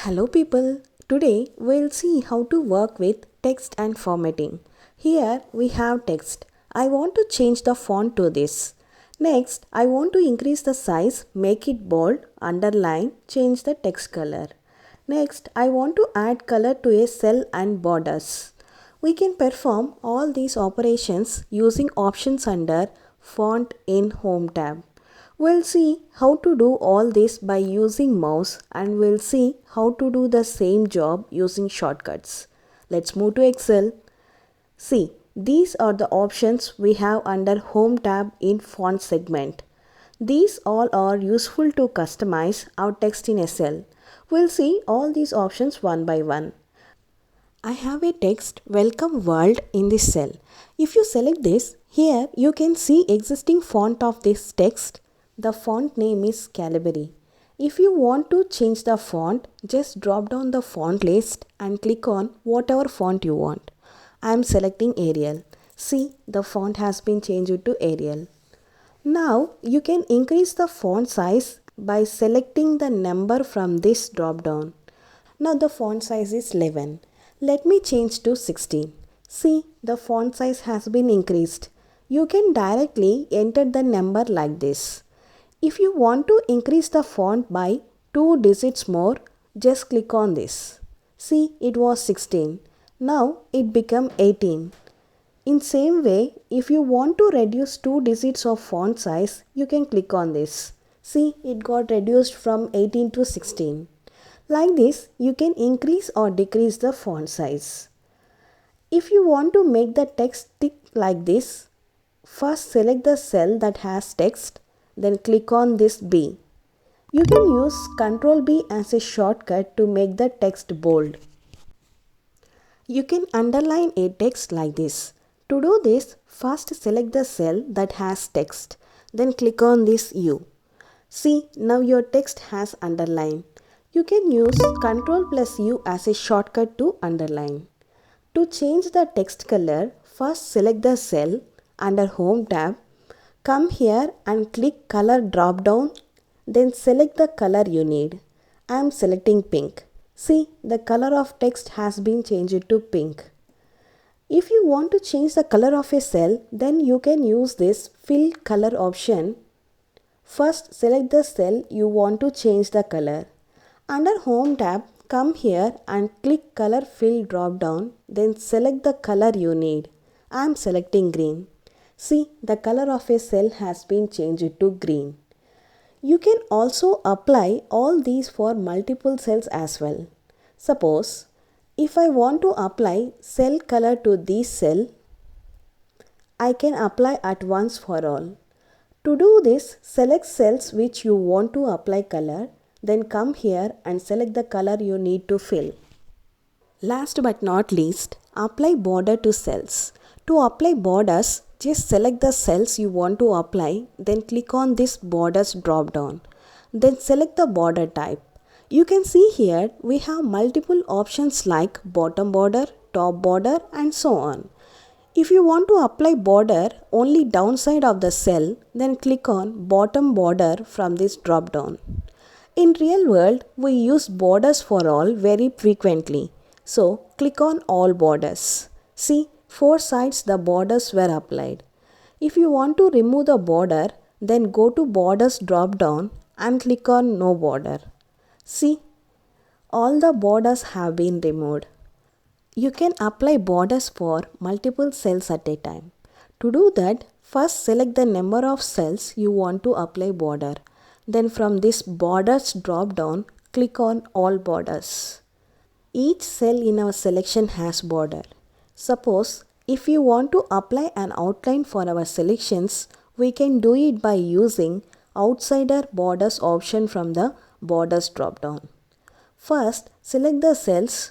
Hello people, today we'll see how to work with text and formatting. Here we have text. I want to change the font to this. Next, I want to increase the size, make it bold, underline, change the text color. Next, I want to add color to a cell and borders. We can perform all these operations using options under Font in Home tab. We'll see how to do all this by using mouse and we'll see how to do the same job using shortcuts. Let's move to Excel. See, these are the options we have under Home tab in Font segment. These all are useful to customize our text in Excel. We'll see all these options one by one. I have a text welcome world in this cell. If you select this, here you can see existing font of this text. The font name is Calibri. If you want to change the font, just drop down the font list and click on whatever font you want. I am selecting Arial. See, the font has been changed to Arial. Now you can increase the font size by selecting the number from this drop down. Now the font size is 11. Let me change to 16. See, the font size has been increased. You can directly enter the number like this. If you want to increase the font by 2 digits more, just click on this. See, it was 16. Now it become 18. In same way, if you want to reduce 2 digits of font size, you can click on this. See, it got reduced from 18 to 16. Like this, you can increase or decrease the font size. If you want to make the text thick like this, first select the cell that has text, then click on this B. You can use Ctrl B as a shortcut to make the text bold. You can underline a text like this. To do this, first select the cell that has text, then click on this U. See, now your text has underline. You can use Ctrl plus U as a shortcut to underline. To change the text color, first select the cell under Home tab. Come here and click Color drop down. Then select the color you need. I am selecting pink. See, the color of text has been changed to pink. If you want to change the color of a cell, then you can use this Fill Color option. First select the cell you want to change the color. Under Home tab, come here and click Color Fill drop down, then select the color you need. I am selecting green. See, the color of a cell has been changed to green. You can also apply all these for multiple cells as well. Suppose, if I want to apply cell color to this cell, I can apply at once for all. To do this, select cells which you want to apply color. Then come here and select the color you need to fill. Last but not least, apply border to cells. To apply borders, just select the cells you want to apply, then click on this borders drop down. Then select the border type. You can see here we have multiple options like bottom border, top border and so on. If you want to apply border only downside of the cell, then click on bottom border from this drop down. In real world, we use borders for all very frequently. So, click on all borders. See, 4 sides the borders were applied. If you want to remove the border, then go to borders drop down and click on no border. See, all the borders have been removed. You can apply borders for multiple cells at a time. To do that, first select the number of cells you want to apply border. Then from this borders drop down, click on all borders. Each cell in our selection has border. Suppose if you want to apply an outline for our selections, we can do it by using outsider borders option from the borders drop down. First, select the cells,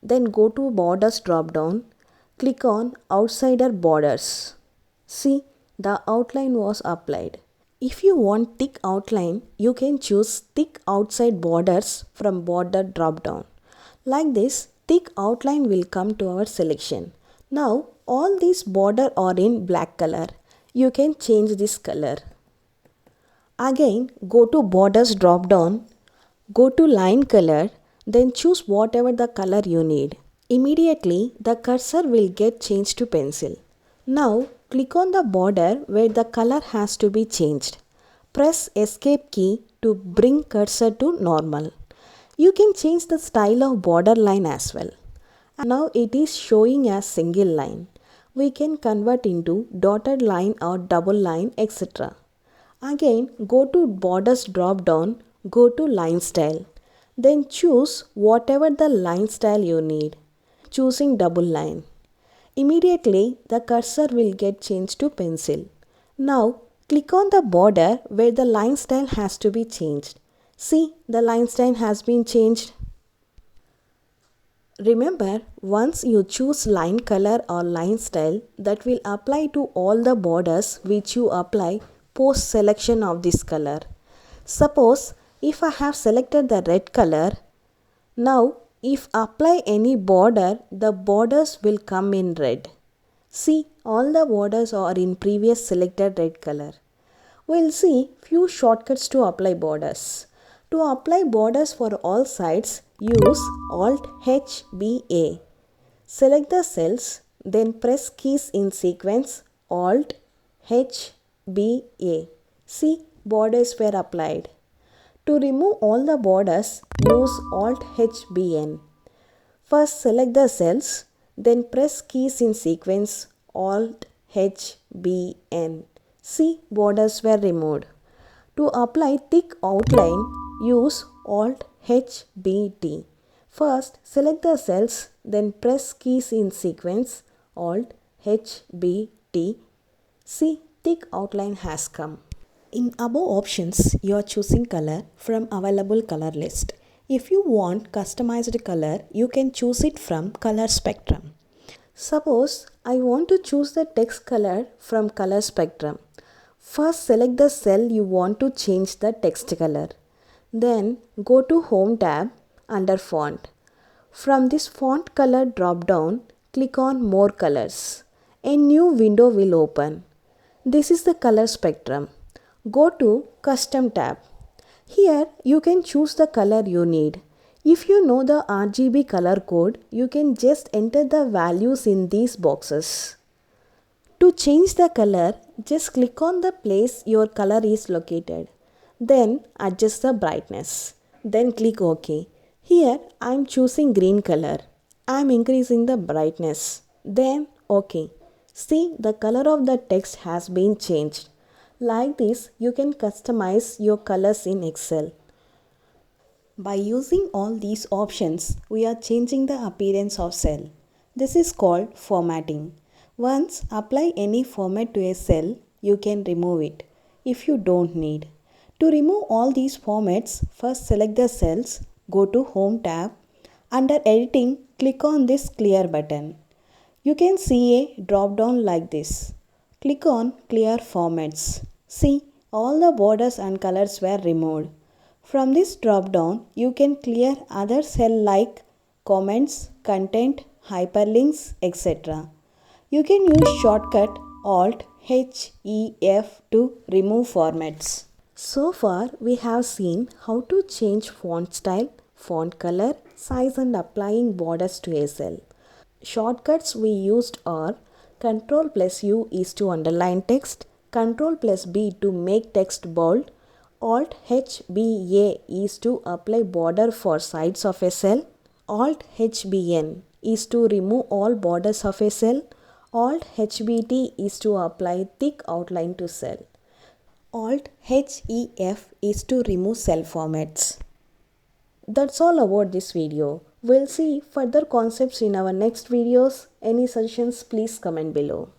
then go to borders drop down, click on outsider borders. See, the outline was applied. If you want thick outline, you can choose thick outside borders from border drop down. Like this, thick outline will come to our selection. Now, all these border are in black color. You can change this color. Again, go to borders drop down, go to line color, Then choose whatever the color you need. Immediately, the cursor will get changed to pencil. Now, click on the border where the color has to be changed. Press Escape key to bring cursor to normal. You can change the style of border line as well. Now it is showing as single line. We can convert into dotted line or double line, etc. Again, go to Borders drop down, go to Line Style. Then choose whatever the line style you need, choosing double line. Immediately, the cursor will get changed to pencil. Now, click on the border where the line style has to be changed. See, the line style has been changed. Remember, once you choose line color or line style, that will apply to all the borders which you apply post selection of this color. Suppose if I have selected the red color, now if apply any border, the borders will come in red. See, all the borders are in previous selected red color. We'll see few shortcuts to apply borders. To apply borders for all sides, use Alt-H-B-A. Select the cells, then press keys in sequence Alt-H-B-A. See, borders were applied. To remove all the borders, use Alt-H-B-N. First select the cells, then press keys in sequence Alt-H-B-N. See, borders were removed. To apply thick outline, use Alt-H-B-T. First, select the cells, then press keys in sequence Alt-H-B-T. See, thick outline has come. In above options, you are choosing color from available color list. If you want customized color, you can choose it from color spectrum. Suppose I want to choose the text color from color spectrum. First select the cell you want to change the text color. Then go to Home tab under Font. From this font color drop down, click on More Colors. A new window will open. This is the color spectrum. Go to Custom tab. Here you can choose the color you need. If you know the RGB color code, you can just enter the values in these boxes. To change the color, just click on the place your color is located. Then adjust the brightness. Then click OK. Here I am choosing green color. I am increasing the brightness. Then OK. See, the color of the text has been changed. Like this, you can customize your colors in Excel. By using all these options, we are changing the appearance of cell. This is called formatting. Once apply any format to a cell, you can remove it if you don't need. To remove all these formats, first select the cells, go to Home tab. Under Editing, click on this Clear button. You can see a drop down like this. Click on Clear Formats. See, all the borders and colors were removed. From this drop down, you can clear other cell like comments, content, hyperlinks, etc. You can use shortcut Alt-H-E-F to remove formats. So far, we have seen how to change font style, font color, size and applying borders to a cell. Shortcuts we used are Ctrl+U is to underline text, Ctrl+B to make text bold, Alt-H-B-A is to apply border for sides of a cell, Alt-H-B-N is to remove all borders of a cell, Alt-H-B-T is to apply thick outline to cell. Alt-H-E-F is to remove cell formats. That's all about this video. We'll see further concepts in our next videos. Any suggestions, please comment below.